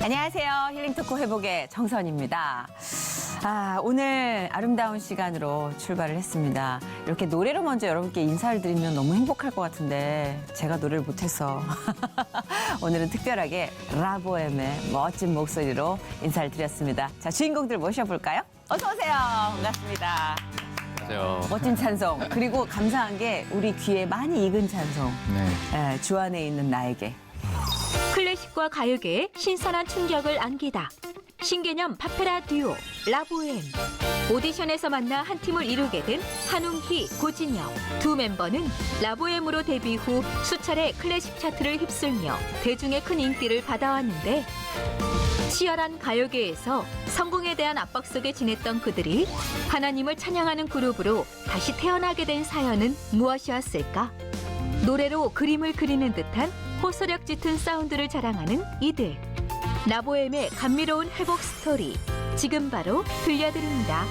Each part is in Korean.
안녕하세요. 힐링토크 회복의 정선입니다. 오늘 아름다운 시간으로 출발을 했습니다. 이렇게 노래로 먼저 여러분께 인사를 드리면 너무 행복할 것 같은데 제가 노래를 못해서 오늘은 특별하게 라보엠의 멋진 목소리로 인사를 드렸습니다. 자, 주인공들 모셔볼까요? 어서 오세요. 반갑습니다. 안녕하세요. 멋진 찬송, 그리고 감사한 게 우리 귀에 많이 익은 찬송. 네. 주 안에 있는 나에게. 클래식과 가요계에 신선한 충격을 안기다. 신개념 파페라 듀오 라보엠. 오디션에서 만나 한 팀을 이루게 된 한웅희, 고진영. 두 멤버는 라보엠으로 데뷔 후 수차례 클래식 차트를 휩쓸며 대중의 큰 인기를 받아왔는데 치열한 가요계에서 성공에 대한 압박 속에 지냈던 그들이 하나님을 찬양하는 그룹으로 다시 태어나게 된 사연은 무엇이었을까? 노래로 그림을 그리는 듯한 호소력 짙은 사운드를 자랑하는 이들. 라보엠의 감미로운 회복 스토리, 지금 바로 들려드립니다.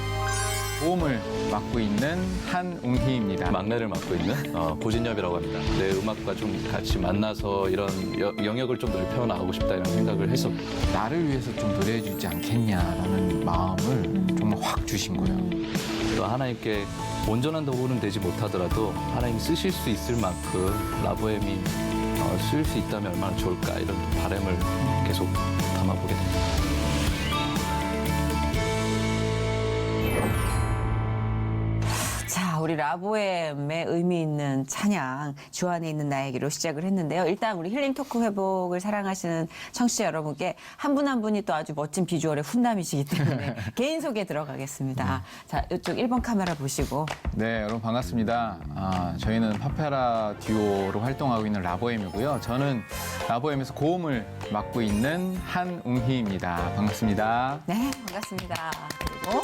보험을 맡고 있는 한웅희입니다. 막내를 맡고 있는 고진엽이라고 합니다. 내 음악과 좀 같이 만나서 이런 영역을 좀 넓혀 나가고 싶다 이런 생각을 했었고, 나를 위해서 좀 노래해 주지 않겠냐라는 마음을 정말 확 주신 거예요. 또 하나님께 온전한 도구는 되지 못하더라도 하나님이 쓰실 수 있을 만큼 라보엠이 쓸 수 있다면 얼마나 좋을까 이런 바람을 계속 담아보게 됩니다. 자, 우리 라보엠의 의미 있는 찬양, 주 안에 있는 나에게로 시작을 했는데요. 일단 우리 힐링토크 회복을 사랑하시는 청취자 여러분께 한 분 한 분이 또 아주 멋진 비주얼의 훈남이시기 때문에 개인 소개 들어가겠습니다. 자, 이쪽 1번 카메라 보시고. 네, 여러분 반갑습니다. 저희는 파페라 듀오로 활동하고 있는 라보엠이고요. 저는 라보엠에서 고음을 맡고 있는 한웅희입니다. 반갑습니다. 네, 반갑습니다. 그리고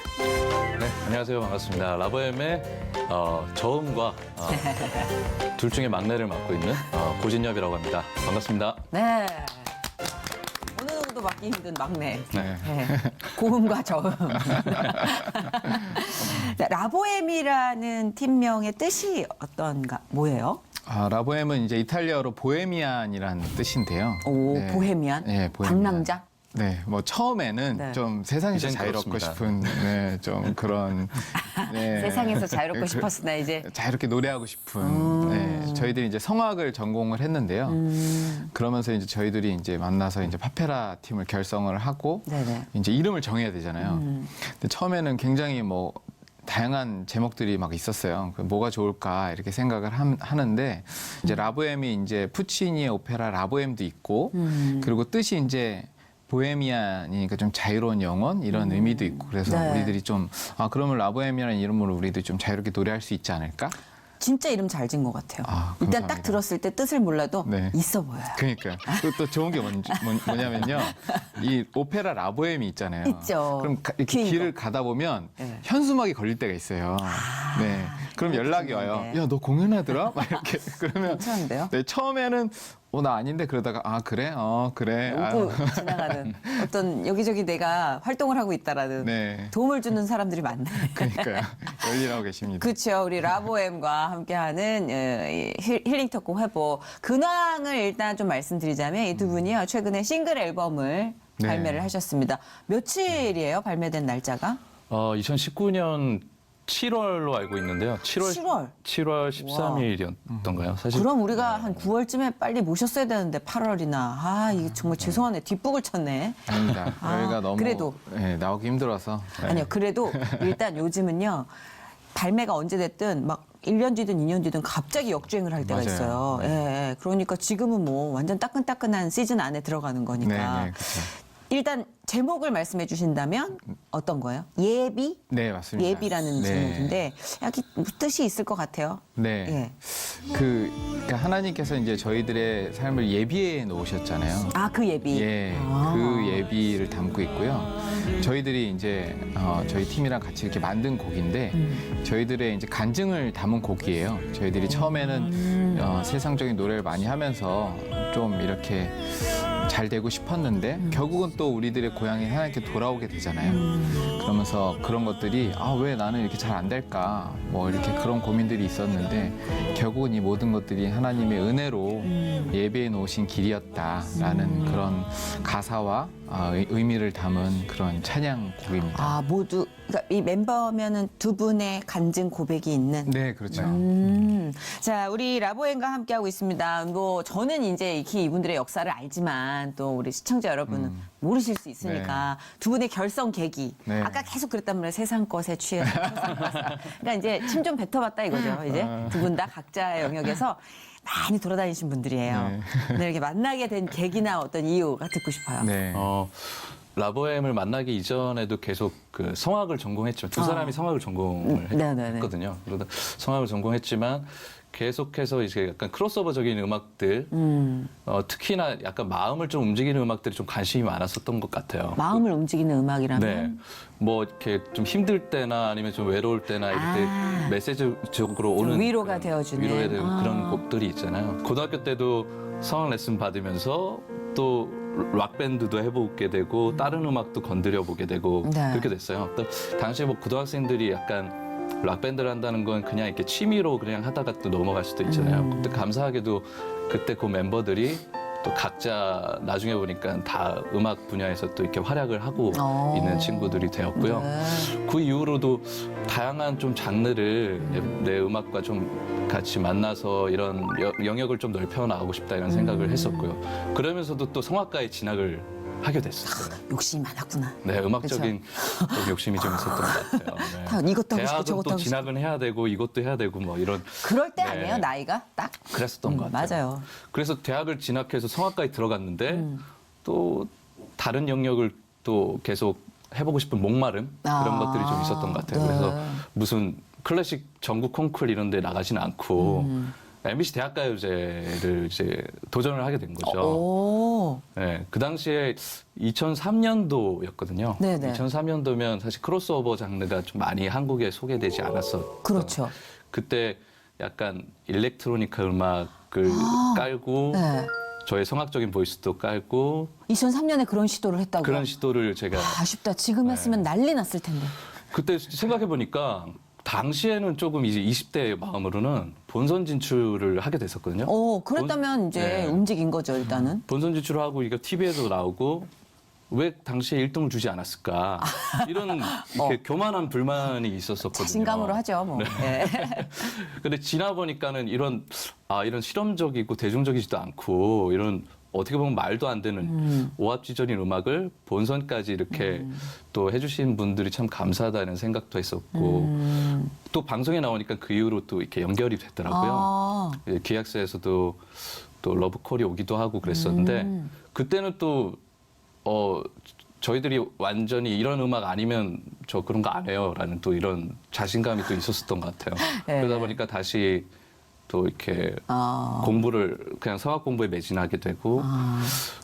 네, 안녕하세요. 반갑습니다. 라보엠의 저음과 둘 중에 막내를 맡고 있는 고진엽이라고 합니다. 반갑습니다. 네. 어느 누구도 맡기 힘든 막내. 네. 네. 고음과 저음. 자, 라보엠이라는 팀명의 뜻이 뭐예요? 라보엠은 이제 이탈리아어로 보헤미안이라는 뜻인데요. 오, 네. 보헤미안? 네, 보헤미안. 방랑자? 네, 뭐 처음에는 네. 좀 세상에서 이젠 자유롭고 그렇습니다. 싶은, 네, 좀 그런. 네. 세상에서 자유롭고 그- 싶었으나 이제. 자유롭게 노래하고 싶은. 네, 저희들이 이제 성악을 전공을 했는데요. 그러면서 이제 저희들이 이제 만나서 이제 파페라 팀을 결성을 하고 네네. 이제 이름을 정해야 되잖아요. 근데 처음에는 굉장히 뭐 다양한 제목들이 막 있었어요. 뭐가 좋을까 이렇게 생각을 하는데 이제 라보엠이 이제 푸치니의 오페라 라보엠도 있고 그리고 뜻이 이제 보헤미안이니까 좀 자유로운 영혼 이런 의미도 있고 그래서 네. 우리들이 좀 그러면 라보엠이라는 이름으로 우리도 좀 자유롭게 노래할 수 있지 않을까? 진짜 이름 잘 지은 것 같아요. 일단 감사합니다. 딱 들었을 때 뜻을 몰라도 네. 있어 보여요. 그러니까요. 그리고 또 좋은 게 뭐냐면요. 이 오페라 라보엠이 있잖아요. 있죠. 그럼 이렇게 긴 길을 가다 보면 네. 현수막이 걸릴 때가 있어요. 네. 그럼 이것도 연락이 와요. 좋은데. 야, 너 공연하더라? 막 이렇게. 그러면 괜찮은데요? 네, 처음에는 나 아닌데 그러다가 그래? 그래. 웃고 지나가는 어떤 여기저기 내가 활동을 하고 있다라는 네. 도움을 주는 사람들이 많네. 그러니까요. 열일하고 계십니다. 그렇죠. 우리 라보엠과 함께하는 이 힐링토크 회복. 근황을 일단 좀 말씀드리자면 이 두 분이요. 최근에 싱글 앨범을 네. 발매를 하셨습니다. 며칠이에요? 발매된 날짜가? 2019년 7월로 알고 있는데요. 7월? 7월 13일이었던가요? 사실 그럼 우리가 한 9월쯤에 빨리 모셨어야 되는데 8월이나. 이게 정말 죄송하네. 뒷북을 쳤네. 아닙니다. 저희가 너무 그래도. 네, 나오기 힘들어서. 네. 아니요. 그래도 일단 요즘은요. 발매가 언제 됐든 막 1년 뒤든 2년 뒤든 갑자기 역주행을 할 때가 맞아요. 있어요. 네. 예. 그러니까 지금은 뭐 완전 따끈따끈한 시즌 안에 들어가는 거니까. 네, 네, 그렇죠. 일단 제목을 말씀해 주신다면 어떤 거예요? 예비? 네, 맞습니다. 예비라는 네. 제목인데 약간 뜻이 있을 것 같아요. 네. 예. 그러니까 하나님께서 이제 저희들의 삶을 예비해 놓으셨잖아요. 그 예비. 예, 그 예비를 담고 있고요. 저희들이 이제 저희 팀이랑 같이 이렇게 만든 곡인데 저희들의 이제 간증을 담은 곡이에요. 저희들이 처음에는 세상적인 노래를 많이 하면서 좀 이렇게 잘 되고 싶었는데 결국은 또 우리들의 고향에 하나님께 돌아오게 되잖아요. 그러면서 그런 것들이 왜 나는 이렇게 잘 안 될까 뭐 이렇게 그런 고민들이 있었는데 결국은 이 모든 것들이 하나님의 은혜로 예배해 놓으신 길이었다라는 그런 가사와 의미를 담은 그런 찬양곡입니다. 모두 그러니까 이 멤버면은 두 분의 간증 고백이 있는. 네, 그렇죠. 자, 우리 라보엠과 함께하고 있습니다. 뭐 저는 이제 익히 이분들의 역사를 알지만 또 우리 시청자 여러분은 모르실 수 있으니까 두 분의 결성 계기. 네. 아까 계속 그랬단 말이에요. 세상 것에 취해서 세상 것에. 그러니까 이제 침 좀 뱉어봤다 이거죠. 이제 두 분 다 각자의 영역에서 많이 돌아다니신 분들이에요. 근데 이렇게 만나게 된 계기나 어떤 이유가 듣고 싶어요. 네. 라보엠을 만나기 이전에도 계속 그 성악을 전공했지만 두 사람이 성악을 전공을 네네네. 했거든요. 그러다 성악을 전공했지만 계속해서 이제 약간 크로스오버적인 음악들, 특히나 약간 마음을 좀 움직이는 음악들이 좀 관심이 많았었던 것 같아요. 마음을 움직이는 음악이라면. 네. 뭐 이렇게 좀 힘들 때나 아니면 좀 외로울 때나 이렇게 메시지적으로 오는 위로가 그런 되어주는. 위로에 대한 그런 곡들이 있잖아요. 고등학교 때도 성악 레슨 받으면서 또 락밴드도 해보게 되고 다른 음악도 건드려 보게 되고 네. 그렇게 됐어요. 또 당시에 뭐 고등학생들이 약간 락밴드를 한다는 건 그냥 이렇게 취미로 그냥 하다가 또 넘어갈 수도 있잖아요. 근데 감사하게도 그때 그 멤버들이 또 각자 나중에 보니까 다 음악 분야에서 또 이렇게 활약을 하고 있는 친구들이 되었고요. 네. 그 이후로도 다양한 좀 장르를 내 음악과 좀 같이 만나서 이런 영역을 좀 넓혀 나가고 싶다 이런 생각을 했었고요. 그러면서도 또 성악가에 진학을 하게 됐었어요. 욕심이 많았구나. 네, 음악적인 좀 욕심이 좀 있었던 것 같아요. 네. 다 이것도 하고 싶고 대학은 저것도 또 하고 싶고. 진학은 해야 되고 이것도 해야 되고 뭐 이런 그럴 때 네. 아니에요, 나이가? 딱? 그랬었던 것 같아요. 맞아요. 그래서 대학을 진학해서 성악과에 들어갔는데 또 다른 영역을 또 계속 해보고 싶은 목마름 그런 것들이 좀 있었던 것 같아요. 네. 그래서 무슨 클래식 전국 콩쿨 이런 데 나가지는 않고 MBC 대학가요제를 이제 도전을 하게 된 거죠. 오. 네, 그 당시에 2003년도였거든요. 네네. 2003년도면 사실 크로스오버 장르가 좀 많이 한국에 소개되지 않았었. 그렇죠. 그때 약간 일렉트로니카 음악을 깔고 네. 저의 성악적인 보이스도 깔고 2003년에 그런 시도를 했다고요? 그런 시도를 제가 아쉽다. 지금 했으면 난리 났을 텐데. 그때 생각해 보니까 당시에는 조금 이제 20대 마음으로는 본선 진출을 하게 됐었거든요. 그랬다면 이제 네. 움직인 거죠, 일단은. 본선 진출을 하고 이게 TV에도 나오고 왜 당시에 1등을 주지 않았을까 이런 이렇게 교만한 불만이 있었었거든요. 자신감으로 하죠, 뭐. 네. 근데 지나 보니까는 이런 실험적이고 대중적이지도 않고 이런 어떻게 보면 말도 안 되는 오합지졸인 음악을 본선까지 이렇게 또 해주신 분들이 참 감사하다는 생각도 했었고 또 방송에 나오니까 그 이후로 또 이렇게 연결이 됐더라고요. 예, 기획사에서도 또 러브콜이 오기도 하고 그랬었는데 그때는 또 저희들이 완전히 이런 음악 아니면 저 그런 거 안 해요라는 또 이런 자신감이 또 있었던 것 같아요. 네. 그러다 보니까 다시 또 이렇게 공부를 그냥 성악 공부에 매진하게 되고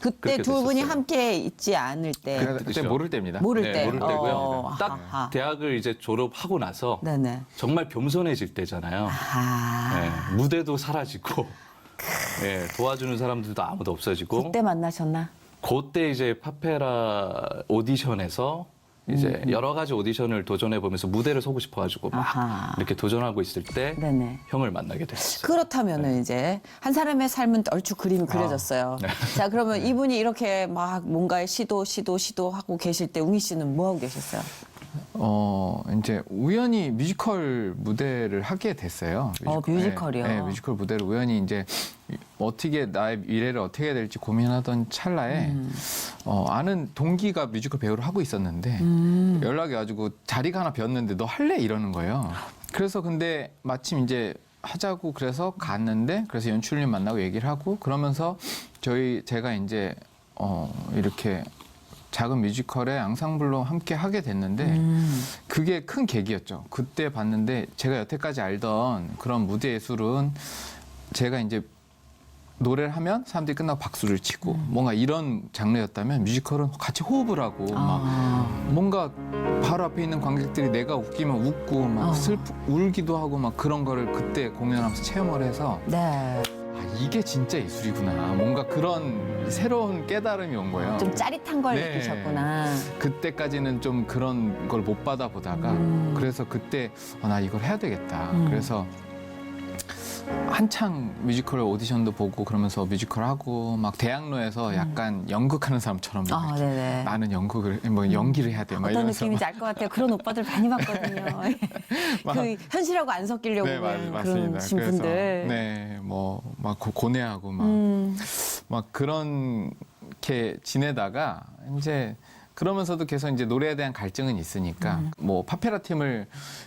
그때 그렇게 두 분이 됐었어요. 함께 있지 않을 때. 그때 그렇죠. 모를 때입니다. 모를 네, 때. 모를 때고요. 딱 아하. 대학을 이제 졸업하고 나서 네네. 정말 겸손해질 때잖아요. 네, 무대도 사라지고 네, 도와주는 사람들도 아무도 없어지고 그때 만나셨나? 그때 이제 파페라 오디션에서 이제 여러 가지 오디션을 도전해 보면서 무대를 서고 싶어가지고 막 아하. 이렇게 도전하고 있을 때 네네. 형을 만나게 됐어요. 그렇다면은 이제 한 사람의 삶은 얼추 그림이 그려졌어요. 네. 자, 그러면 이분이 이렇게 막 뭔가의 시도하고 계실 때 웅이 씨는 뭐 하고 계셨어요? 이제 우연히 뮤지컬 무대를 하게 됐어요. 뮤지컬이요? 네, 뮤지컬 무대를 우연히 이제 어떻게 나의 미래를 어떻게 해야 될지 고민하던 찰나에 아는 동기가 뮤지컬 배우를 하고 있었는데 연락이 와가지고 자리가 하나 비었는데 너 할래? 이러는 거예요. 그래서 근데 마침 이제 하자고 그래서 갔는데 그래서 연출님 만나고 얘기를 하고 그러면서 제가 이제 이렇게 작은 뮤지컬에 앙상블로 함께 하게 됐는데 그게 큰 계기였죠. 그때 봤는데 제가 여태까지 알던 그런 무대 예술은 제가 이제 노래를 하면 사람들이 끝나고 박수를 치고 뭔가 이런 장르였다면 뮤지컬은 같이 호흡을 하고 막 뭔가 바로 앞에 있는 관객들이 내가 웃기면 웃고 막 울기도 하고 막 그런 거를 그때 공연하면서 체험을 해서 네. 이게 진짜 예술이구나. 뭔가 그런 새로운 깨달음이 온 거예요. 좀 짜릿한 걸 네. 느끼셨구나. 그때까지는 좀 그런 걸 못 받아보다가 그래서 그때 나 이걸 해야 되겠다. 그래서 한창 뮤지컬 오디션도 보고 그러면서 뮤지컬 하고 막 대학로에서 약간 연극하는 사람처럼 아, 네네. 나는 연극을 뭐 연기를 해야 돼. 막 어떤 이러면서 느낌인지 알 것 같아요. 그런 오빠들 많이 봤거든요. 그 현실하고 안 섞이려고 네, 그냥 맞습니다. 그런 분들. 네, 뭐 막 고뇌하고 막 그렇게 지내다가 이제 그러면서도 계속 이제 노래에 대한 갈증은 있으니까 뭐 파페라 팀을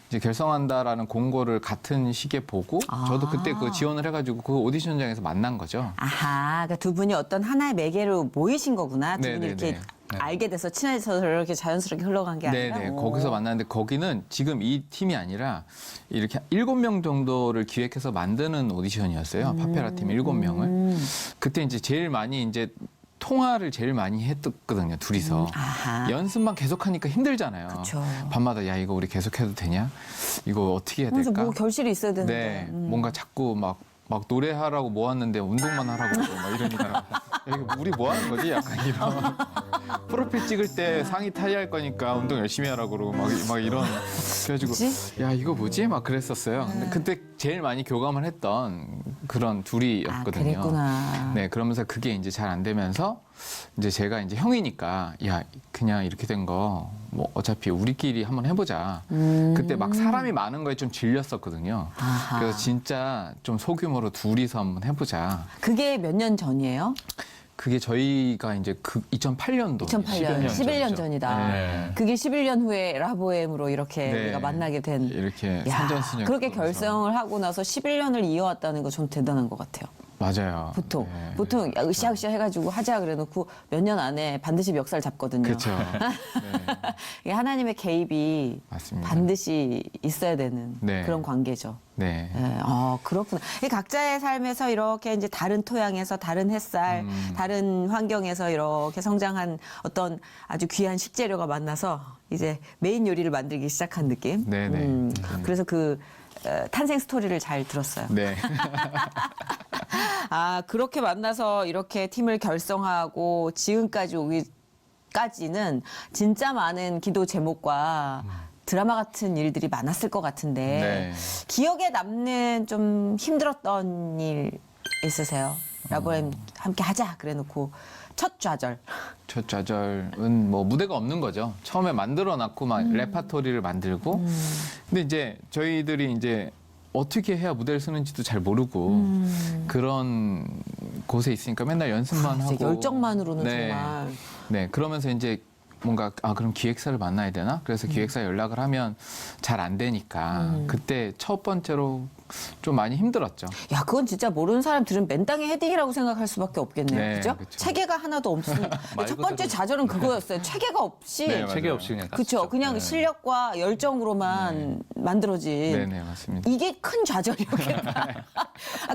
이제 결성한다라는 공고를 같은 시기에 보고 저도 그때 그 지원을 해가지고 그 오디션장에서 만난 거죠. 아하, 그러니까 두 분이 어떤 하나의 매개로 모이신 거구나. 두 분이 네네네. 이렇게 네. 알게 돼서 친해져서 이렇게 자연스럽게 흘러간 게 아니라. 네네. 오. 거기서 만났는데 거기는 지금 이 팀이 아니라 이렇게 7명 정도를 기획해서 만드는 오디션이었어요. 파페라 팀 7명을. 그때 이제 제일 많이 이제 통화를 제일 많이 했거든요. 둘이서. 아하. 연습만 계속하니까 힘들잖아요. 그쵸. 밤마다 야 이거 우리 계속해도 되냐? 이거 어떻게 해야 그래서 될까? 뭐 결실이 있어야 되는데. 네, 뭔가 자꾸 막 노래하라고 모았는데 운동만 하라고 그러고 막 이러니까 야, 이거 우리 뭐 하는 거지? 약간 이런 프로필 찍을 때 상의 타이할 거니까 운동 열심히 하라고 그러고 막 이런 그래가지고 그치? 야 이거 뭐지? 막 그랬었어요. 근데 그때 제일 많이 교감을 했던 그런 둘이었거든요. 그랬구나. 네, 그러면서 그게 이제 잘 안 되면서 이제 제가 이제 형이니까 야 그냥 이렇게 된 거 뭐 어차피 우리끼리 한번 해보자. 그때 막 사람이 많은 거에 좀 질렸었거든요. 아하. 그래서 진짜 좀 소규모로 둘이서 한번 해보자. 그게 몇 년 전이에요? 그게 저희가 이제 2008년도 2008년, 11년 전이다. 네. 그게 11년 후에 라보엠으로 이렇게 네. 우리가 만나게 된. 이렇게 야, 산전수전 그렇게 결성을 하고 나서 11년을 이어왔다는 거 좀 대단한 것 같아요. 맞아요. 보통 네. 보통 야, 으쌰으쌰 해가지고 하자 그래놓고 몇 년 안에 반드시 멱살 잡거든요. 그렇죠. 네, 이게 하나님의 개입이 맞습니다. 반드시 있어야 되는 네. 그런 관계죠. 네. 네, 그렇구나. 이 각자의 삶에서 이렇게 이제 다른 토양에서 다른 햇살, 다른 환경에서 이렇게 성장한 어떤 아주 귀한 식재료가 만나서 이제 메인 요리를 만들기 시작한 느낌. 네네. 그래서 그 탄생 스토리를 잘 들었어요. 네. 아, 그렇게 만나서 이렇게 팀을 결성하고 지금까지 오기까지는 진짜 많은 기도 제목과 드라마 같은 일들이 많았을 것 같은데 네. 기억에 남는 좀 힘들었던 일 있으세요? 라보엠 함께 하자 그래놓고 첫 좌절. 첫 좌절은 뭐 무대가 없는 거죠. 처음에 만들어 놨고 막 레파토리를 만들고 근데 이제 저희들이 이제 어떻게 해야 무대를 쓰는지도 잘 모르고 그런 곳에 있으니까 맨날 연습만 이제 하고 열정만으로는 네. 정말. 네, 그러면서 이제 뭔가 그럼 기획사를 만나야 되나? 그래서 기획사 연락을 하면 잘 안 되니까 그때 첫 번째로 좀 많이 힘들었죠. 야, 그건 진짜 모르는 사람 들으면 맨땅에 헤딩이라고 생각할 수밖에 없겠네요. 네, 그죠? 그쵸. 체계가 하나도 없으니까. 말 첫 번째 그대로. 좌절은 그거였어요. 체계가 없이. 네, 체계 맞아요. 없이 그냥 그렇죠. 갔죠. 그냥 네. 실력과 열정으로만 만들어진. 네네, 맞습니다. 이게 큰 좌절이었겠다.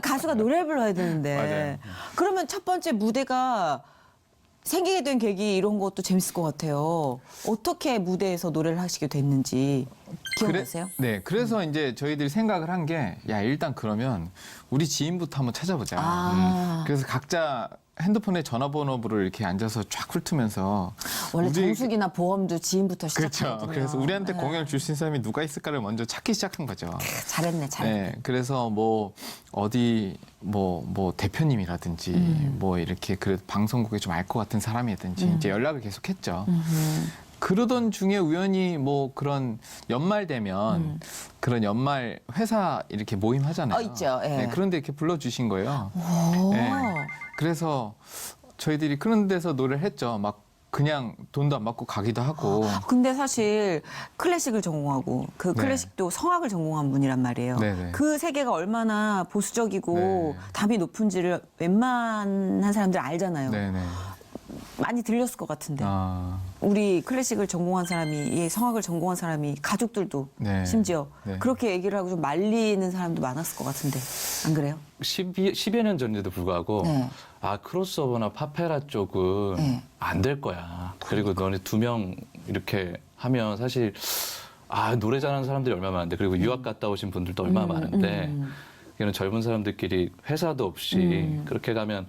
가수가 노래를 불러야 되는데. 맞아요. 그러면 첫 번째 무대가 생기게 된 계기 이런 것도 재밌을 것 같아요. 어떻게 무대에서 노래를 하시게 됐는지 기억나세요? 네, 그래서 이제 저희들이 생각을 한 게, 야, 일단 그러면 우리 지인부터 한번 찾아보자. 아. 그래서 각자 핸드폰에 전화번호부를 이렇게 앉아서 쫙 훑으면서. 원래 우리- 정수기나 보험도 지인부터 그렇죠. 시작하거든요. 그래서 우리한테 네. 공연을 줄 수 있는 사람이 누가 있을까를 먼저 찾기 시작한 거죠. 잘했네, 잘했네. 네, 그래서 뭐 어디 뭐 대표님이라든지 뭐 이렇게 그 방송국에 좀 알 것 같은 사람이든지 이제 연락을 계속했죠. 그러던 중에 우연히 뭐 그런 연말 되면 그런 연말 회사 이렇게 모임 하잖아요. 있죠. 예. 네, 그런데 이렇게 불러주신 거예요. 오. 네. 그래서 저희들이 그런 데서 노래를 했죠. 막 그냥 돈도 안 받고 가기도 하고. 근데 사실 클래식을 전공하고 그 네. 클래식도 성악을 전공한 분이란 말이에요. 네네. 그 세계가 얼마나 보수적이고 네. 담이 높은지를 웬만한 사람들 알잖아요. 네네. 많이 들렸을 것 같은데. 아, 우리 클래식을 전공한 사람이, 이 성악을 전공한 사람이 가족들도 네. 심지어 네. 그렇게 얘기를 하고 좀 말리는 사람도 많았을 것 같은데. 안 그래요? 10여 년 전인데도 불구하고 네. 크로스오버나 파페라 쪽은 네. 안 될 거야. 그리고 너네 2명 이렇게 하면 사실 노래 잘하는 사람들이 얼마나 많은데 그리고 유학 갔다 오신 분들도 얼마나 많은데 이런 젊은 사람들끼리 회사도 없이 그렇게 가면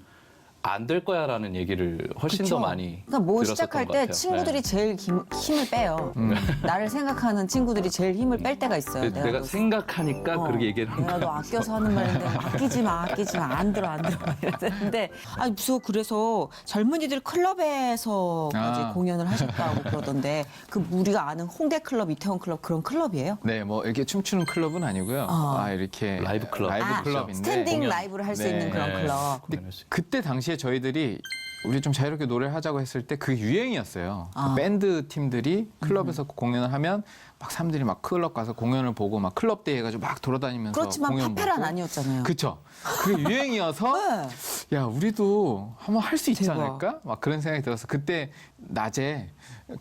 안 될 거야라는 얘기를 훨씬 그쵸? 더 많이 그러니까 뭐 들었었던 시작할 것 때 같아요. 친구들이 네. 제일 힘을 빼요. 나를 생각하는 친구들이 제일 힘을 뺄 때가 있어요. 내가 너 생각하니까 그렇게 얘기를 하는 내가 너 거야. 아껴서 하는 말인데 아끼지 마 안 들어 이러는데 아니 무슨 그래서 젊은이들 클럽에서까지 아. 공연을 하셨다고 그러던데 그 우리가 아는 홍대 클럽, 이태원 클럽 그런 클럽이에요? 네, 뭐 이렇게 춤추는 클럽은 아니고요. 이렇게 라이브 클럽. 아, 클럽인데 스탠딩 공연. 라이브를 할 수 네. 있는 그런 네. 클럽. 근데 그때 당시에 저희들이 우리 좀 자유롭게 노래를 하자고 했을 때 그게 유행이었어요. 아. 그 밴드 팀들이 클럽에서 공연을 하면 막 사람들이 막 클럽 가서 공연을 보고 막 클럽 데이 해가지고 막 돌아다니면서 그렇지만 공연 파페란 보고. 아니었잖아요. 그쵸. 그게 유행이어서 네. 야 우리도 한번 할 수 있지 대박. 않을까? 막 그런 생각이 들어서 그때 낮에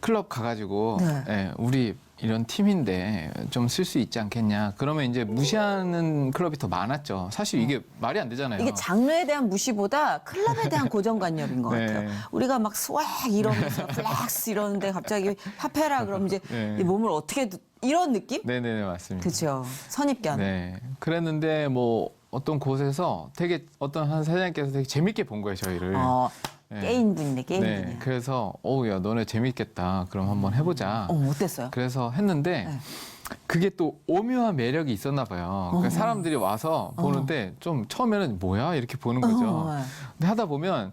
클럽 가가지고 네. 예, 우리 이런 팀인데 좀 쓸 수 있지 않겠냐. 그러면 이제 무시하는 클럽이 더 많았죠. 사실 이게 말이 안 되잖아요. 이게 장르에 대한 무시보다 클럽에 대한 고정관념인 것 네. 같아요. 우리가 막 스웩 이러면서 플렉스 이러는데 갑자기 파페라 그러면 이제 네. 이 몸을 어떻게 이런 느낌? 네네네 맞습니다. 그렇죠. 선입견. 네. 그랬는데 뭐 어떤 곳에서 되게 어떤 한 사장님께서 되게 재밌게 본 거예요 저희를. 네. 게임분이네 게임분이야. 네. 그래서 야 너네 재밌겠다. 그럼 한번 해보자. 어땠어요? 그래서 했는데 네. 그게 또 오묘한 매력이 있었나 봐요. 그러니까 사람들이 와서 보는데 좀 처음에는 뭐야 이렇게 보는 거죠. 네. 근데 하다 보면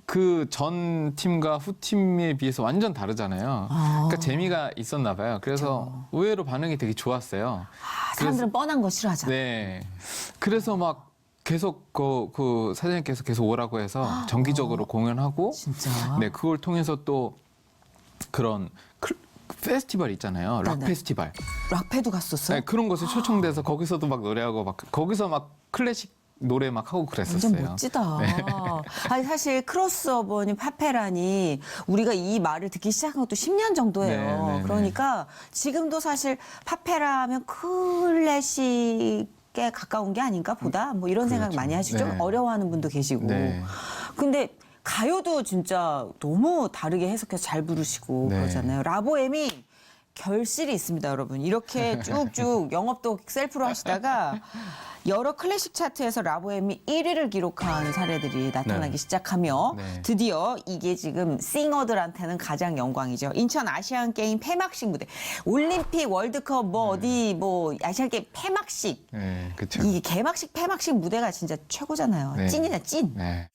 그 전 팀과 후 팀에 비해서 완전 다르잖아요. 그러니까 재미가 있었나 봐요. 그래서 의외로 반응이 되게 좋았어요. 사람들은 뻔한 거 싫어하잖아. 네. 그래서 막 계속 그 사장님께서 계속 오라고 해서 정기적으로 공연하고 진짜. 네, 그걸 통해서 또 그런 페스티벌 있잖아요. 락 네네. 페스티벌. 락패도 갔었어요? 네, 그런 곳에 초청돼서 거기서도 막 노래하고 막 거기서 막 클래식 노래 막 하고 그랬었어요. 완전 멋지다. 아니 사실 크로스오버니 파페라니 우리가 이 말을 듣기 시작한 것도 10년 정도예요. 네, 네, 그러니까 지금도 사실 파페라면 클래식에 가까운 게 아닌가 보다 뭐 이런 생각 많이 하시죠. 네. 좀 어려워하는 분도 계시고. 네. 근데 가요도 진짜 너무 다르게 해석해서 잘 부르시고 네. 그러잖아요. 라보엠이 결실이 있습니다, 여러분. 이렇게 쭉쭉 영업도 셀프로 하시다가 여러 클래식 차트에서 라보엠이 1위를 기록한 사례들이 나타나기 네. 시작하며 네. 드디어 이게 지금 싱어들한테는 가장 영광이죠. 인천 아시안 게임 폐막식 무대, 올림픽, 월드컵 뭐 어디 뭐 아시안 게임 폐막식 네, 그렇죠. 이 개막식 폐막식 무대가 진짜 최고잖아요. 네. 찐이냐 찐. 네.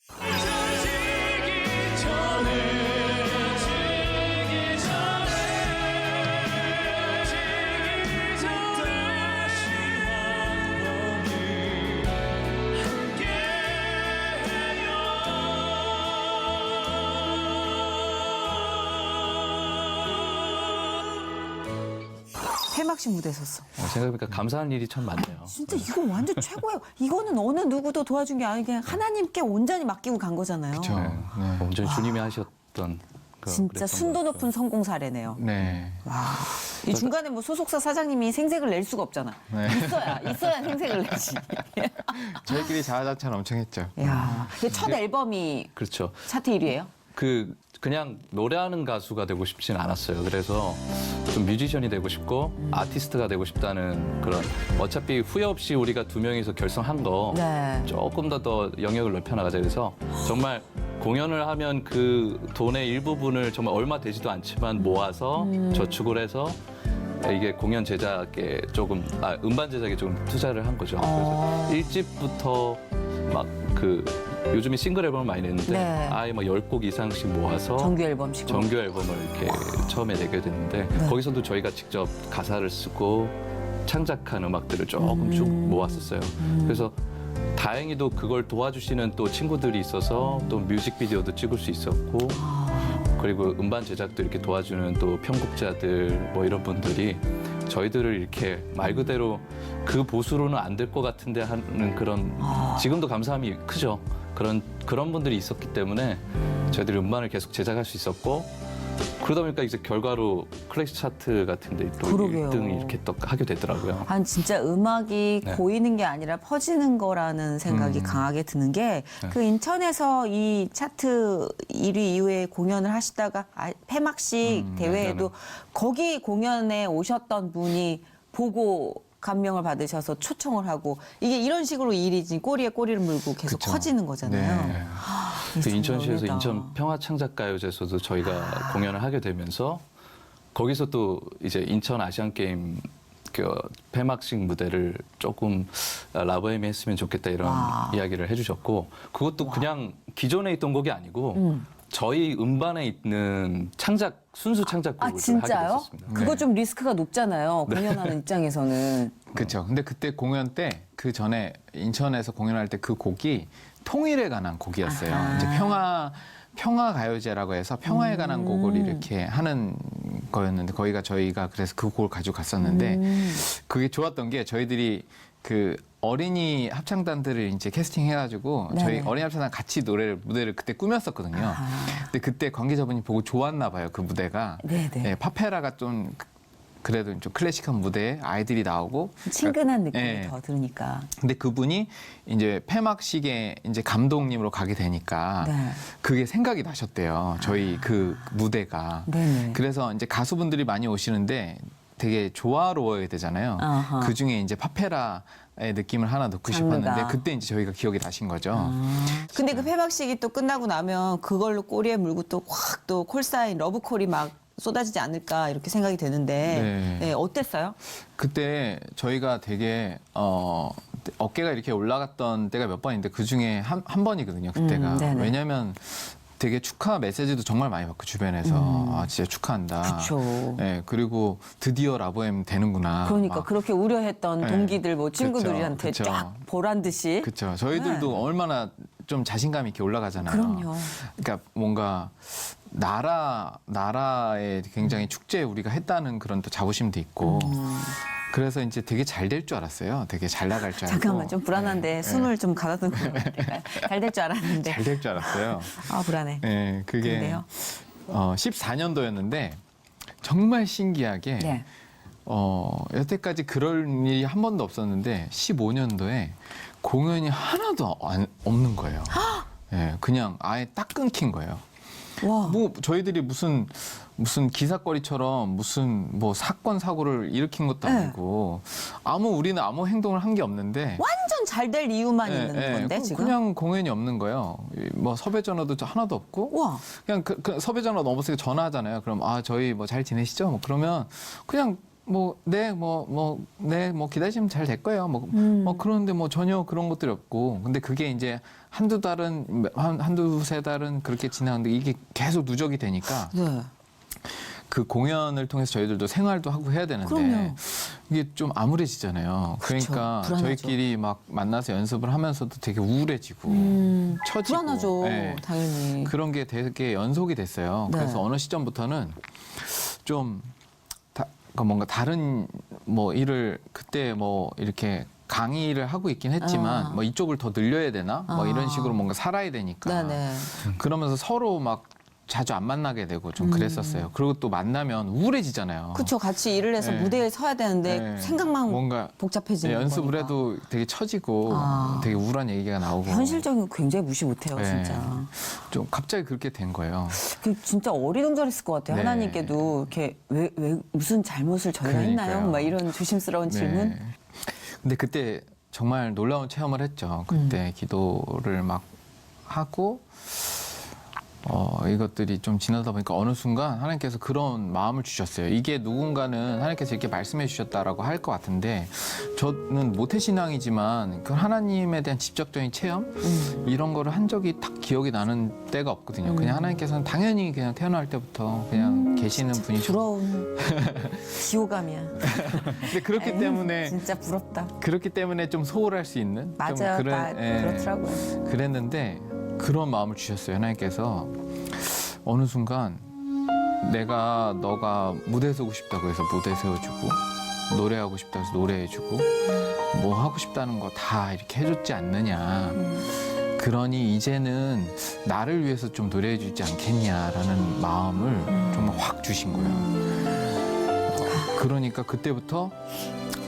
폐막식 무대 섰어. 생각해보니까 감사한 일이 참 많네요. 진짜 이거 완전 최고예요. 이거는 어느 누구도 도와준 게 아니고 그냥 하나님께 온전히 맡기고 간 거잖아요. 그렇죠. 네. 네. 완전 주님이 하셨던 진짜 그랬던 순도 것 높은 성공 사례네요. 네. 와. 이 중간에 뭐 소속사 사장님이 생색을 낼 수가 없잖아. 네. 있어야 생색을 내지. 저희끼리 자아자찬 엄청 했죠. 야, 근데 첫 앨범이 그렇죠. 차트 1위예요? 그냥 노래하는 가수가 되고 싶진 않았어요. 그래서 좀 뮤지션이 되고 싶고 아티스트가 되고 싶다는 그런 어차피 후회 없이 우리가 두 명이서 결성한 거 네. 조금 더 영역을 넓혀나가자 그래서 정말 공연을 하면 그 돈의 일부분을 정말 얼마 되지도 않지만 모아서 저축을 해서 이게 공연 제작에 조금 음반 제작에 조금 투자를 한 거죠. 그래서 1집부터 막 요즘에 싱글 앨범을 많이 냈는데 네. 아예 막 10곡 이상씩 모아서 정규 앨범식으로. 정규 앨범을 이렇게 처음에 내게 됐는데 네. 거기서도 저희가 직접 가사를 쓰고 창작한 음악들을 조금 쭉 모았었어요. 그래서 다행히도 그걸 도와주시는 또 친구들이 있어서 또 뮤직비디오도 찍을 수 있었고 그리고 음반 제작도 이렇게 도와주는 또 편곡자들 뭐 이런 분들이 저희들을 이렇게 말 그대로 그 보수로는 안 될 것 같은데 하는 그런 지금도 감사함이 크죠. 그런 분들이 있었기 때문에 저희들이 음반을 계속 제작할 수 있었고 그러다 보니까 이제 결과로 클래식 차트 같은데 또 그러게요. 1등 이렇게 또 하게 되더라고요. 한 진짜 음악이 네. 고이는 게 아니라 퍼지는 거라는 생각이 강하게 드는 게 그 인천에서 이 차트 1위 이후에 공연을 하시다가 폐막식 대회에도 거기 공연에 오셨던 분이 보고 감명을 받으셔서 초청을 하고 이게 이런 식으로 일이 지금 꼬리에 꼬리를 물고 계속 그쵸. 커지는 거잖아요. 네. 이게 그 정말 인천시에서 의외다. 인천 평화창작가요제에서도 저희가 공연을 하게 되면서 거기서 또 이제 인천 아시안 게임 그 폐막식 무대를 조금 라보엠이 했으면 좋겠다 이런 와. 이야기를 해주셨고 그것도 그냥 기존에 있던 곡이 아니고 저희 음반에 있는 순수 창작곡을 아 하게 진짜요? 됐었습니다. 그거 네. 좀 리스크가 높잖아요. 공연하는 입장에서는. 그렇죠. 근데 그때 공연 때 그 전에 인천에서 공연할 때 그 곡이 통일에 관한 곡이었어요. 아하. 이제 평화 가요제라고 해서 평화에 관한 곡을 이렇게 하는 거였는데 저희가 그래서 그 곡을 가지고 갔었는데 그게 좋았던 게 저희들이 그 어린이 합창단들을 이제 캐스팅해가지고 네네. 저희 어린이 합창단 같이 무대를 그때 꾸몄었거든요. 아하. 근데 그때 관계자분이 보고 좋았나 봐요. 그 무대가. 네네. 네, 파페라가 좀 그래도 좀 클래식한 무대에 아이들이 나오고 친근한 느낌이 네. 더 들으니까. 근데 그분이 이제 폐막식에 이제 감독님으로 가게 되니까 네. 그게 생각이 나셨대요. 저희 그 무대가. 네네. 그래서 이제 가수분들이 많이 오시는데 되게 조화로워야 되잖아요. 아하. 그 중에 이제 파페라의 느낌을 하나 넣고 장르가. 싶었는데 그때 이제 저희가 기억이 나신 거죠. 근데 그 폐막식이 또 끝나고 나면 그걸로 꼬리에 물고 또 확 또 콜사인 러브콜이 막 쏟아지지 않을까 이렇게 생각이 되는데 네. 네, 어땠어요? 그때 저희가 되게 어깨가 이렇게 올라갔던 때가 몇 번인데 그 중에 한 번이거든요. 그때가. 네네. 왜냐하면 되게 축하 메시지도 정말 많이 받고 주변에서 아 진짜 축하한다. 그쵸. 네, 그리고 드디어 라보엠 되는구나. 그러니까 막. 그렇게 우려했던 네. 동기들 뭐 친구들한테 그쵸. 쫙 보란 듯이. 그렇죠. 저희들도 네. 얼마나 좀 자신감이 이렇게 올라가잖아요. 그럼요. 그러니까 뭔가 나라에 굉장히 축제에 우리가 했다는 그런 또 자부심도 있고. 그래서 이제 되게 잘 될 줄 알았어요. 되게 잘 나갈 줄 알고. 잠깐만 좀 불안한데 네, 숨을 좀 가다듬는 것 같아요. 잘 될 줄 알았는데. 잘 될 줄 알았어요. 아 불안해. 네, 그게 근데요? 14년도였는데 정말 신기하게 네. 여태까지 그럴 일이 한 번도 없었는데 15년도에 공연이 하나도 없는 거예요. 네, 그냥 아예 딱 끊긴 거예요. 와. 뭐 저희들이 무슨 기사거리처럼 무슨 뭐 사건 사고를 일으킨 것도 네. 아니고 우리는 아무 행동을 한 게 없는데 완전 잘 될 이유만 예, 있는 예, 건데 지금. 그냥 공연이 없는 거예요. 뭐 섭외 전화도 하나도 없고 와. 그냥 그 섭외 전화 넘었으니까 전화하잖아요. 그럼 저희 뭐 잘 지내시죠? 뭐 그러면 그냥 기다리시면 잘 될 거예요. 그런데 뭐 전혀 그런 것들이 없고. 근데 그게 이제 한두 세 달은 그렇게 지나는데 이게 계속 누적이 되니까 네. 그 공연을 통해서 저희들도 생활도 하고 해야 되는데 그럼요. 이게 좀 암울해지잖아요. 그쵸. 그러니까 불안하죠. 저희끼리 막 만나서 연습을 하면서도 되게 우울해지고 처지고. 불안하죠. 네. 당연히. 그런 게 되게 연속이 됐어요. 네. 그래서 어느 시점부터는 좀 그러니까 뭔가 다른 뭐 일을 그때 뭐 이렇게 강의를 하고 있긴 했지만 뭐 이쪽을 더 늘려야 되나 뭐 이런 식으로 뭔가 살아야 되니까 네네. 그러면서 서로 막 자주 안 만나게 되고 좀 그랬었어요. 그리고 또 만나면 우울해지잖아요. 그쵸. 같이 일을 해서 네. 무대에 서야 되는데 네. 생각만 뭔가 복잡해지는 연습을 거니까. 해도 되게 처지고 아. 되게 우울한 얘기가 나오고 현실적인 거 굉장히 무시 못해요, 네. 진짜. 좀 갑자기 그렇게 된 거예요. 그 진짜 어리둥절했을 것 같아요. 네. 하나님께도 이렇게 왜 무슨 잘못을 저희가 했나요? 그러니까요. 막 이런 조심스러운 질문. 네. 근데 그때 정말 놀라운 체험을 했죠. 그때 기도를 막 하고 이것들이 좀 지나다 보니까 어느 순간 하나님께서 그런 마음을 주셨어요. 이게 누군가는 하나님께서 이렇게 말씀해 주셨다라고 할 것 같은데 저는 모태신앙이지만 그 하나님에 대한 직접적인 체험 이런 거를 한 적이 딱 기억이 나는 때가 없거든요. 그냥 하나님께서는 당연히 그냥 태어날 때부터 그냥 계시는 분이죠. 부러운 비호감이야. 근데 그렇기 아유, 때문에 진짜 부럽다. 그렇게 때문에 좀 소홀할 수 있는 좀 맞아요. 그렇더라고요. 그랬는데 그런 마음을 주셨어요. 하나님께서 어느 순간 너가 무대 서고 싶다고 해서 무대 세워주고 노래하고 싶다고 해서 노래해주고 뭐 하고 싶다는 거 다 이렇게 해줬지 않느냐. 그러니 이제는 나를 위해서 좀 노래해주지 않겠냐라는 마음을 정말 확 주신 거예요. 그러니까 그때부터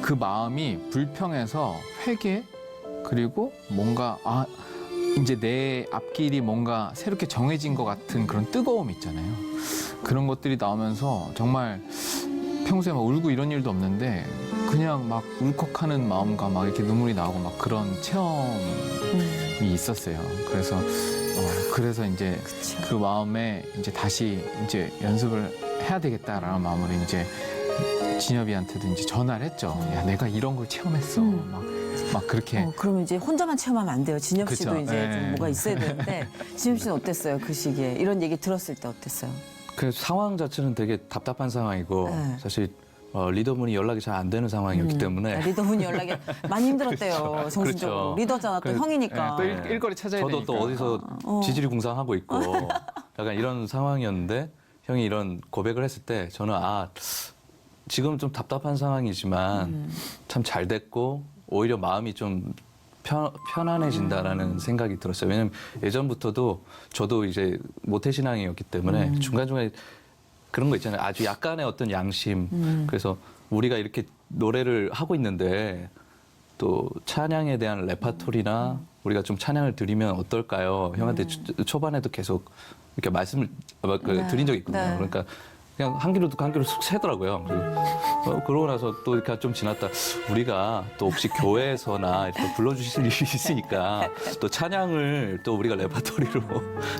그 마음이 불평해서 회개 그리고 뭔가 이제 내 앞길이 뭔가 새롭게 정해진 것 같은 그런 뜨거움 있잖아요. 그런 것들이 나오면서 정말 평소에 막 울고 이런 일도 없는데 그냥 막 울컥하는 마음과 막 이렇게 눈물이 나오고 막 그런 체험이 있었어요. 그래서 이제 그쵸. 그 마음에 이제 다시 이제 연습을 해야 되겠다라는 마음으로 이제 진엽이한테도 이제 전화를 했죠. 야, 내가 이런 걸 체험했어. 막 그렇게. 그러면 이제 혼자만 체험하면 안 돼요. 진엽 씨도 그쵸. 이제 네. 좀 뭐가 있어야 되는데 진엽 씨는 어땠어요? 그 시기에 이런 얘기 들었을 때 어땠어요? 그 상황 자체는 되게 답답한 상황이고 네. 사실 리더분이 연락이 잘 안 되는 상황이었기 때문에 리더분이 연락이 많이 힘들었대요. 정신적으로. 그렇죠. 리더잖아. 또 형이니까. 또 일거리 찾아야 저도 되니까. 또 어디서 지지리 궁상하고 있고 약간 이런 상황이었는데 형이 이런 고백을 했을 때 저는 지금 좀 답답한 상황이지만 참 잘 됐고 오히려 마음이 좀 편안해진다라는 생각이 들었어요. 왜냐면 예전부터도 저도 이제 모태신앙이었기 때문에 중간중간에 그런 거 있잖아요. 아주 약간의 어떤 양심. 그래서 우리가 이렇게 노래를 하고 있는데 또 찬양에 대한 레파토리나 우리가 좀 찬양을 드리면 어떨까요? 형한테 초반에도 계속 이렇게 말씀을 드린 적이 있거든요. 네. 그러니까 그냥 한 귀로 듣고 한 귀로 쑥 새더라고요. 그러고 나서 또 이렇게 좀 지났다. 우리가 또 혹시 교회에서나 이렇게 불러주실 일이 있으니까 또 찬양을 또 우리가 레파토리로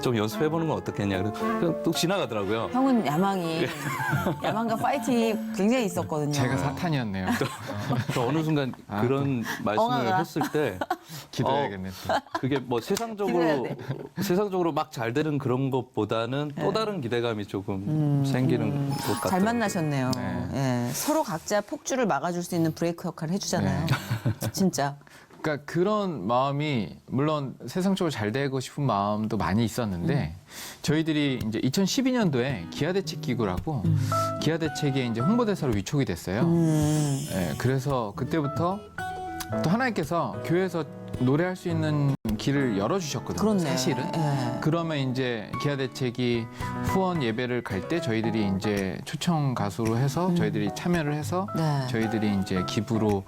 좀 연습해보는 건 어떻겠냐. 그래서 또 지나가더라고요. 형은 야망과 파이팅이 굉장히 있었거든요. 제가 사탄이었네요. 또 어느 순간 그런 말씀을 엉아가. 했을 때 기도해야겠네. 또. 그게 뭐 기도해야 돼. 세상적으로 막 잘 되는 그런 것보다는 또 다른 기대감이 조금 생기는 것 같아요. 잘 만나셨네요. 네. 예. 서로 각자 폭주를 막아줄 수 있는 브레이크 역할을 해주잖아요. 진짜. 그러니까 그런 마음이 물론 세상적으로 잘 되고 싶은 마음도 많이 있었는데 저희들이 이제 2012년도에 기아대책 기구라고 기아대책에 이제 홍보대사로 위촉이 됐어요. 예, 그래서 그때부터 또 하나님께서 교회에서 노래할 수 있는 길을 열어주셨거든요. 그렇네. 사실은. 예. 그러면 이제 기아대책이 후원 예배를 갈 때 저희들이 이제 초청 가수로 해서 저희들이 참여를 해서 네. 저희들이 이제 기부로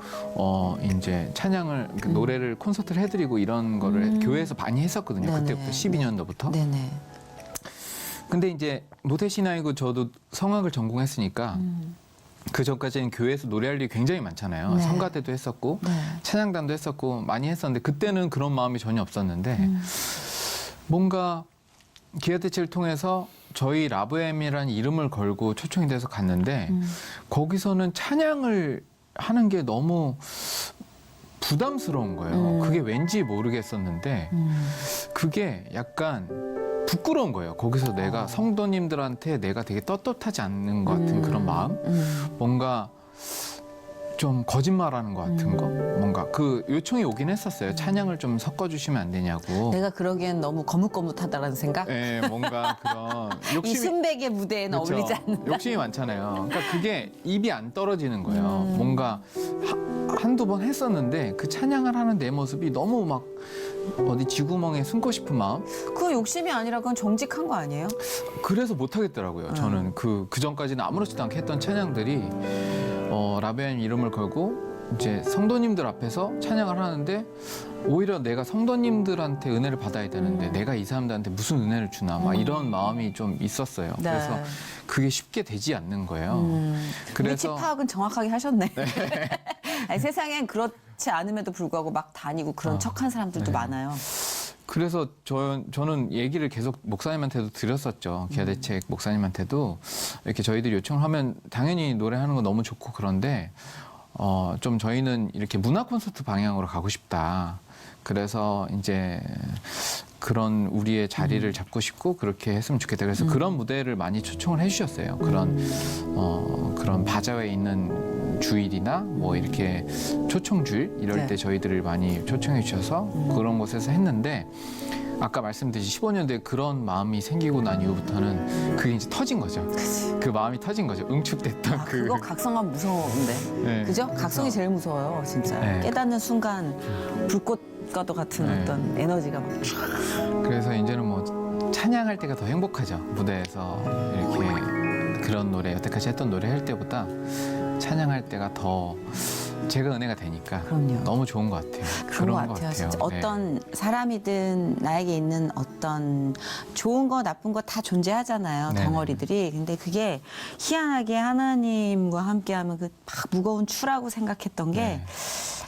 이제 찬양을 노래를 콘서트를 해드리고 이런 거를 교회에서 많이 했었거든요. 네네. 그때부터 12년도부터. 네네. 근데 이제 모태신앙이고 저도 성악을 전공했으니까 그 전까지는 교회에서 노래할 일이 굉장히 많잖아요. 네. 성가대도 했었고 네. 찬양단도 했었고 많이 했었는데 그때는 그런 마음이 전혀 없었는데 뭔가 기아대책을 통해서 저희 라브엠이라는 이름을 걸고 초청이 돼서 갔는데 거기서는 찬양을 하는 게 너무 부담스러운 거예요. 그게 왠지 모르겠었는데 그게 약간 부끄러운 거예요. 거기서 내가 성도님들한테 내가 되게 떳떳하지 않는 것 같은 그런 마음? 뭔가 좀 거짓말하는 것 같은 거? 뭔가 그 요청이 오긴 했었어요. 찬양을 좀 섞어주시면 안 되냐고. 내가 그러기엔 너무 거뭇거뭇하다라는 생각? 네, 뭔가 그런 이 욕심이 순백의 무대에는 그렇죠. 어울리지 않는. 욕심이 많잖아요. 그러니까 그게 입이 안 떨어지는 거예요. 뭔가 한두 번 했었는데 그 찬양을 하는 내 모습이 너무 막 어디 쥐구멍에 숨고 싶은 마음? 그 욕심이 아니라 그건 정직한 거 아니에요? 그래서 못 하겠더라고요. 저는 그 전까지는 아무렇지도 않게 했던 찬양들이 라베안 이름을 걸고 이제 성도님들 앞에서 찬양을 하는데 오히려 내가 성도님들한테 은혜를 받아야 되는데 내가 이 사람들한테 무슨 은혜를 주나 막 이런 마음이 좀 있었어요. 네. 그래서 그게 쉽게 되지 않는 거예요. 위치 파악은 정확하게 하셨네. 아니, 세상엔 그렇지 않음에도 불구하고 막 다니고 그런 척한 사람들도 많아요. 그래서 저는 얘기를 계속 목사님한테도 드렸었죠. 기아대책 목사님한테도 이렇게 저희들이 요청을 하면 당연히 노래하는 거 너무 좋고 그런데 좀 저희는 이렇게 문화 콘서트 방향으로 가고 싶다. 그래서 이제 그런 우리의 자리를 잡고 싶고 그렇게 했으면 좋겠다. 그래서 그런 무대를 많이 초청을 해주셨어요. 그런 바자회에 있는 주일이나 뭐 이렇게 초청주일 이럴 네. 때 저희들을 많이 초청해 주셔서 그런 곳에서 했는데 아까 말씀드린 15년도에 그런 마음이 생기고 난 이후부터는 그게 이제 터진 거죠. 그 마음이 터진 거죠. 응축됐던 그거 각성하면 무서운데. 네. 그죠? 각성이 제일 무서워요, 진짜. 네. 깨닫는 순간 불꽃과도 같은 네. 어떤 에너지가 막. 그래서 이제는 뭐 찬양할 때가 더 행복하죠. 무대에서 이렇게 그런 노래 여태까지 했던 노래 할 때보다 찬양할 때가 더 제가 은혜가 되니까 그럼요. 너무 좋은 것 같아요. 그런 것 같아요. 진짜 네. 어떤 사람이든 나에게 있는 어떤 좋은 거 나쁜 거 다 존재하잖아요. 네네. 덩어리들이. 근데 그게 희한하게 하나님과 함께하면 그 막 무거운 추라고 생각했던 게 네.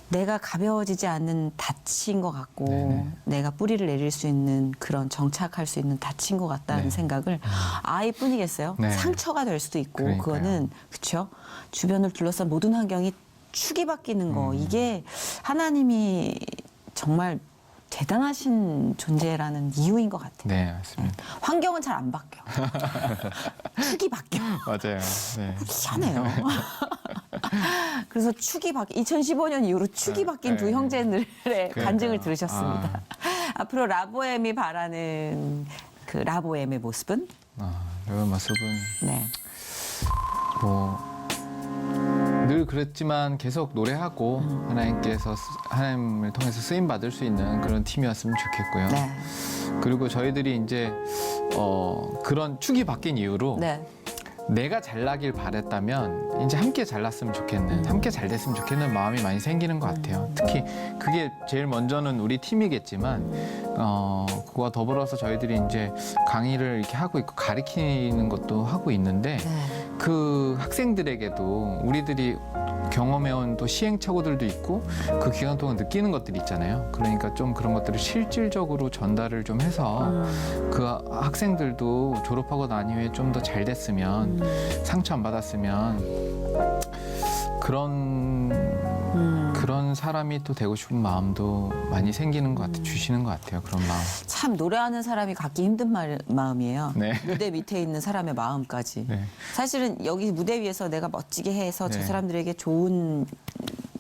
내가 가벼워지지 않는 닻인 것 같고 네네. 내가 뿌리를 내릴 수 있는 그런 정착할 수 있는 닻인 것 같다는 네. 생각을 아이뿐이겠어요. 네. 상처가 될 수도 있고 그러니까요. 그거는 그렇죠. 주변을 둘러싼 모든 환경이 축이 바뀌는 거 이게 하나님이 정말 대단하신 존재라는 이유인 것 같아요. 네, 맞습니다. 환경은 잘 안 바뀌어. 축이 바뀌어. 맞아요. 네. 희한해요. 그래서 축이 바뀐 2015년 이후로 축이 바뀐 두 네. 형제들의 그러니까요. 간증을 들으셨습니다. 앞으로 라보엠이 바라는 그 라보엠의 모습은 이런 모습은 네. 뭐 늘 그랬지만 계속 노래하고 하나님을 통해서 쓰임 받을 수 있는 그런 팀이었으면 좋겠고요. 네. 그리고 저희들이 이제 그런 축이 바뀐 이후로 네. 내가 잘나길 바랬다면 이제 함께 잘났으면 좋겠는, 함께 잘 됐으면 좋겠는 마음이 많이 생기는 것 같아요. 특히 그게 제일 먼저는 우리 팀이겠지만 그거와 더불어서 저희들이 이제 강의를 이렇게 하고 있고 가르치는 것도 하고 있는데 네. 그 학생들에게도 우리들이 경험해온 또 시행착오들도 있고 그 기간 동안 느끼는 것들이 있잖아요. 그러니까 좀 그런 것들을 실질적으로 전달을 좀 해서 그 학생들도 졸업하고 난 이후에 좀 더 잘 됐으면 상처 안 받았으면 그런 사람이 또 되고 싶은 마음도 많이 생기는 것 같아요. 주시는 것 같아요. 그런 마음. 참 노래하는 사람이 갖기 힘든 마음이에요. 네. 무대 밑에 있는 사람의 마음까지. 네. 사실은 여기 무대 위에서 내가 멋지게 해서 저 네. 사람들에게 좋은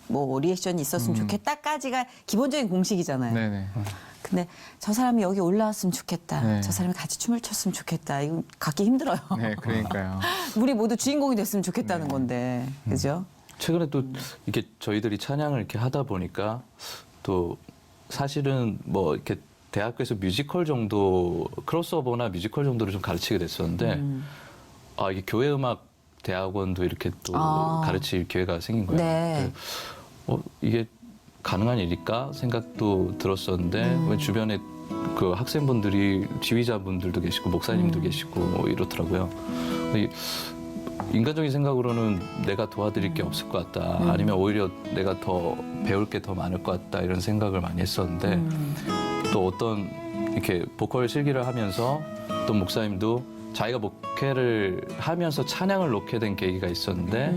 뭐 리액션이 있었으면 좋겠다까지가 기본적인 공식이잖아요. 네네. 근데 저 사람이 여기 올라왔으면 좋겠다. 네. 저 사람이 같이 춤을 췄으면 좋겠다. 이거 갖기 힘들어요. 네, 그러니까요. 우리 모두 주인공이 됐으면 좋겠다는 건데. 그죠? 최근에 또 이렇게 저희들이 찬양을 이렇게 하다 보니까 또 사실은 뭐 이렇게 대학교에서 뮤지컬 정도 크로스오버나 뮤지컬 정도를 좀 가르치게 됐었는데 이게 교회 음악 대학원도 이렇게 또 가르칠 기회가 생긴 거예요. 네. 이게 가능한 일일까 생각도 들었었는데 왜 주변에 그 학생분들이 지휘자분들도 계시고 목사님도 계시고 뭐 이렇더라고요. 근데 인간적인 생각으로는 내가 도와드릴 게 없을 것 같다. 아니면 오히려 내가 더 배울 게 더 많을 것 같다. 이런 생각을 많이 했었는데 또 어떤 이렇게 보컬 실기를 하면서 또 목사님도 자기가 목회를 하면서 찬양을 놓게 된 계기가 있었는데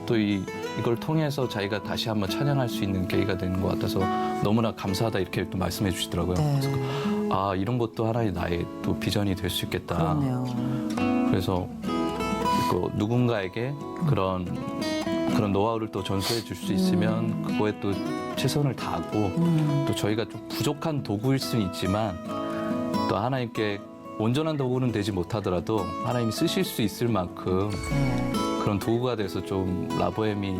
또 이걸 통해서 자기가 다시 한번 찬양할 수 있는 계기가 된 것 같아서 너무나 감사하다 이렇게 또 말씀해 주시더라고요. 네. 그래서 이런 것도 하나의 나의 또 비전이 될 수 있겠다. 그렇네요. 그래서 그 누군가에게 그런 노하우를 또 전수해 줄 수 있으면 그거에 또 최선을 다하고 또 저희가 좀 부족한 도구일 수는 있지만 또 하나님께 온전한 도구는 되지 못하더라도 하나님이 쓰실 수 있을 만큼 그런 도구가 돼서 좀 라보엠이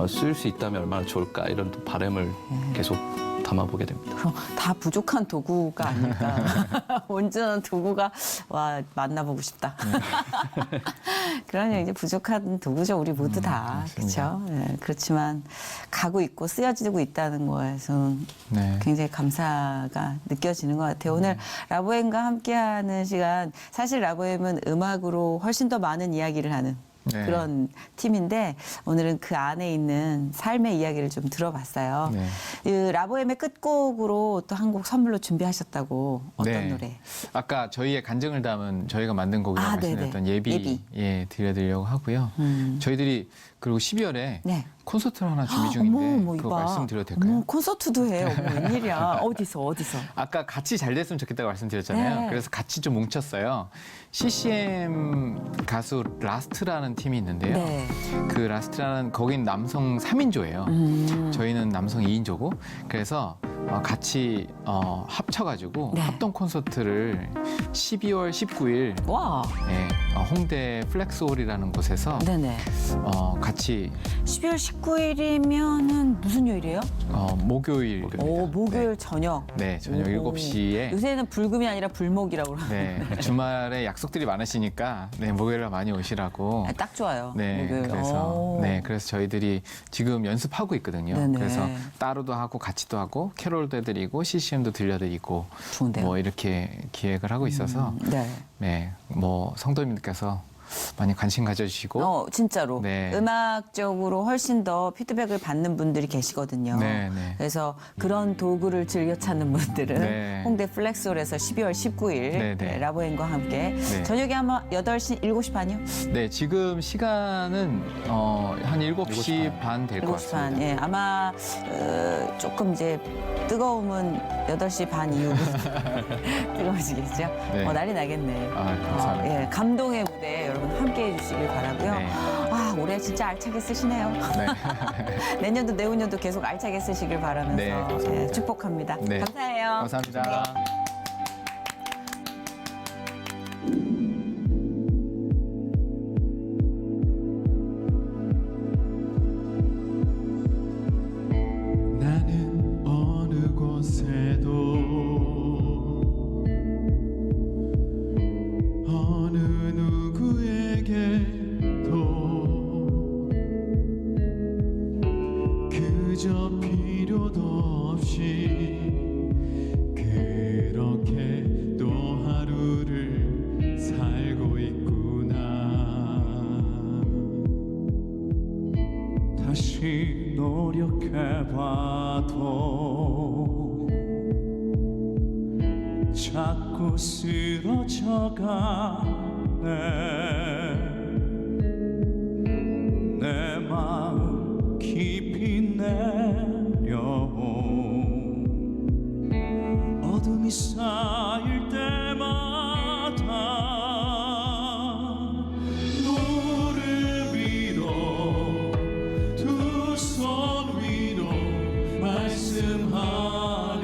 쓸 수 있다면 얼마나 좋을까 이런 또 바람을 계속 담아보게 됩니다. 그럼 다 부족한 도구가 아닐까. 온전한 도구가 만나보고 싶다. 그러니 이제 부족한 도구죠. 우리 모두 다. 맞습니다. 그렇죠. 네, 그렇지만 가고 있고 쓰여지고 있다는 거에서는 네. 굉장히 감사가 느껴지는 것 같아요. 오늘 라보엠과 함께하는 시간, 사실 라보엠은 음악으로 훨씬 더 많은 이야기를 하는 네. 그런 팀인데 오늘은 그 안에 있는 삶의 이야기를 좀 들어봤어요. 네. 그 라보엠의 끝곡으로 또 한 곡 선물로 준비하셨다고. 어떤 네. 노래? 아까 저희의 간증을 담은 저희가 만든 곡이라고 말씀드렸던 네네. 예비, 예비. 예, 드려드리려고 하고요. 저희들이 그리고 12월에 네. 콘서트를 하나 준비 중인데 어머, 그거 이봐. 말씀드려도 될까요? 어머, 콘서트도 해. 어머, 웬일이야. 어디서? 아까 같이 잘 됐으면 좋겠다고 말씀드렸잖아요. 네. 그래서 같이 좀 뭉쳤어요. CCM 가수 라스트라는 팀이 있는데요. 네. 그 라스트라는 거긴 남성 3인조예요. 저희는 남성 2인조고 그래서 같이 합쳐가지고 네. 합동 콘서트를 12월 19일 와, 홍대 플렉스홀이라는 곳에서 네네. 같이 12월 19일이면은 무슨 요일이에요? 목요일입니다. 오, 목요일 저녁. 네, 저녁 오. 7시에 요새는 불금이 아니라 불목이라고 그러는데. 네, 주말에 약속들이 많으시니까 네, 목요일에 많이 오시라고. 아, 딱 좋아요. 네, 목요일. 그래서 오. 그래서 저희들이 지금 연습하고 있거든요. 네네. 그래서 따로도 하고 같이도 하고 캐롤도 해드리고 CCM도 들려드리고 좋은데요. 뭐 이렇게 기획을 하고 있어서 네. 네, 뭐 성도님들께서 많이 관심 가져주시고 진짜로 네. 음악적으로 훨씬 더 피드백을 받는 분들이 계시거든요. 네, 네. 그래서 그런 도구를 즐겨 찾는 분들은 네. 홍대 플렉스홀에서 12월 19일 네, 네. 라보엠과 함께 네. 저녁에 아마 8시, 7시 반이요? 네, 지금 시간은 한 7시 반 될 것 7시 같습니다. 반. 예, 아마 조금 이제 뜨거움은 8시 반 이후부터 뜨거워지겠죠? 네. 난리 나겠네. 감사합니다. 예, 감동의 무대 여러분 함께 해주시길 바라고요. 네. 아, 올해 진짜 알차게 쓰시네요. 네. 내년도 내후년도 계속 알차게 쓰시길 바라면서 네, 감사합니다. 예, 축복합니다. 네. 감사해요. 감사합니다. 나는 어느 곳에도 어느 누구에게도 그저 필요도 없이 그렇게 또 하루를 살고 있구나. 다시 노력해봐도 자꾸 쓰러져가네. 내 마음 깊이 내려온 어둠이 쌓일 때마다 무릎 위로 두 손 위로 말씀하는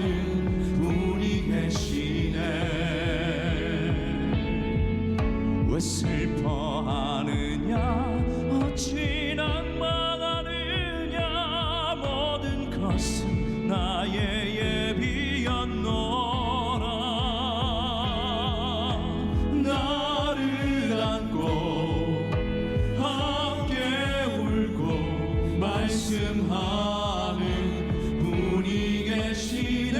분이 계시네. 왜 슬퍼하느냐 어찌 낭망하느냐 모든 것은 나의 예비였노라. 나를 안고 함께 울고 말씀하는 분이 계시네.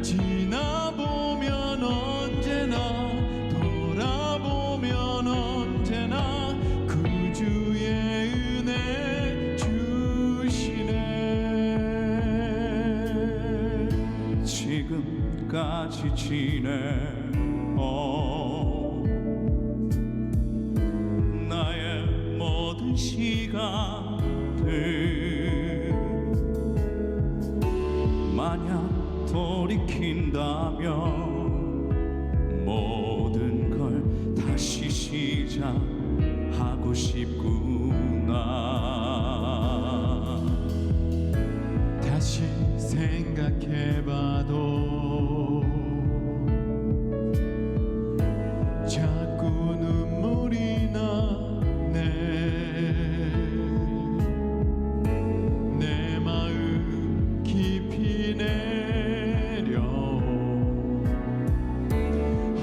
지나보면 언제나 돌아보면 언제나 그 주의 은혜 주시네. 지금까지 지내온 나의 모든 시간들 만약 돌이킨다면 모든 걸 다시 시작하고 싶구나. 다시 생각해봐도 자꾸 눈물이 나네. 내 마음 깊이 내려온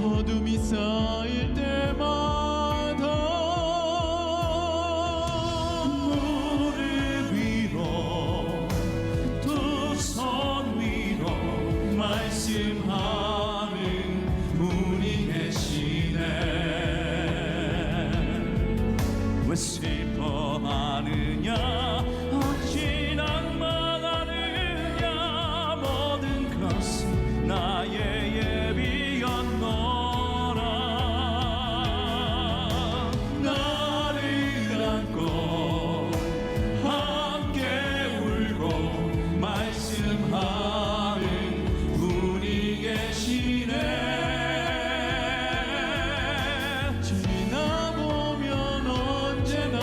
어둠이 쌓일 때마다 무릎 위로 두 손 위로 말씀하는 분이 계시네. 왜 슬퍼하느냐 어찌 낭망하느냐 모든 것은 나의 예비였노라. 나를 안고 함께 울고 말씀하는 분이 계시네. 지나보면 언제나